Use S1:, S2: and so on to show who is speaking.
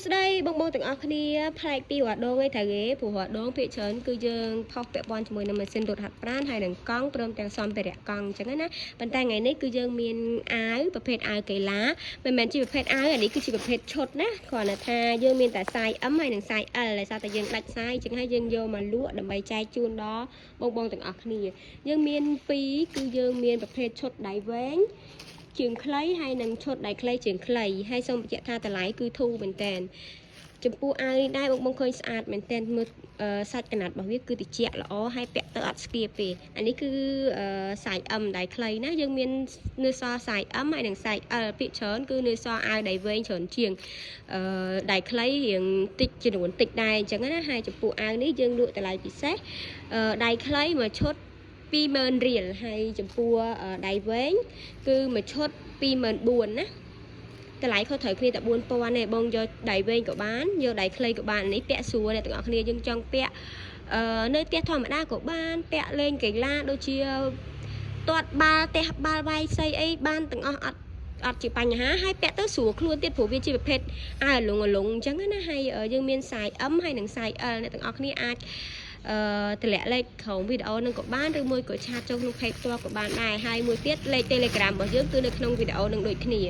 S1: ស្ដីបងប្អូនទាំងអស់គ្នាផ្លែកពីhoạt độngឯថាគេព្រោះhoạt độngភាគច្រើនគឺយើងផុសពាក់ព័ន្ធជាមួយនឹងម៉ាស៊ីនរត់ហាត់ប្រាណហើយនឹងកង់ព្រមទាំងសម្ភារៈកង់អញ្ចឹងណាប៉ុន្តែថ្ងៃនេះគឺយើងមានអាវប្រភេទអាវកីឡាមិនមែនជាប្រភេទអាវអានេះគឺជាប្រភេទឈុតណាគ្រាន់តែថាយើងមានតែ size M ហើយនិង size L ដោយសារតែយើងដាច់ size អញ្ចឹងហើយយើងយកមកលក់ដើម្បីចែកជូនដល់បងប្អូនទាំងអស់គ្នាយើងមាន2គឺយើងមានប្រភេទឈុតដៃវែងជើងខ្លីហើយនឹងឈុតដៃខ្លីជើងខ្លីហើយសូមបញ្ជាក់ថាតម្លៃគឺធូរមែនតើចំពោះអាវនេះដែរបងឃើញស្អាតមែនទែនមើលសាច់កណាត់របស់វាគឺត្រជាក់ល្អហើយពាក់ទៅអត់ស្គៀពេកអានេះគឺsize M ដៃខ្លីណាយើងមាននៅសល់ size M ហើយនិង size L ភាគច្រើនគឺនៅសល់អាវដៃវែងច្រើនជាងដៃខ្លីរៀងតិចចំនួនតិចដែរអញ្ចឹងណាហើយចំពោះអាវនេះយើងលក់តម្លៃពិសេសដៃខ្លីមួយឈុត20000រៀលហើយចំពោះដៃវែងគឺមួយឈុត24000ណាតម្លៃខុសត្រូវគ្នាតែ4000ទេបងយកដៃវែងក៏បានយកដៃខ្លីក៏បាននេះពាក់ស្រួលអ្នកទាំងអស់គ្នាយើងចង់ពាក់នៅផ្ទះធម្មតាក៏បានពាក់លេងកីឡាដូចជាទាត់បាល់ផ្ទះបាល់វាយសីអីបានទាំងអស់អត់ជាបញ្ហាហើយពាក់ទៅស្រួលខ្លួនទៀតព្រោះវាជាប្រភេទអាវលងអញ្ចឹងណាហើយយើងមាន size M ហើយនិង size L អ្នកទាំងអស់គ្នាអាចតម្លាក់លេខក្រុមវីដេអូនឹងក៏បានឬមួយក៏ឆាតចូលក្នុង page ផ្ទាល់ក៏បានដែរហើយមួយទៀតលេខ Telegram របស់យើងគឺនៅក្នុងវីដេអូនឹងដូចគ្នា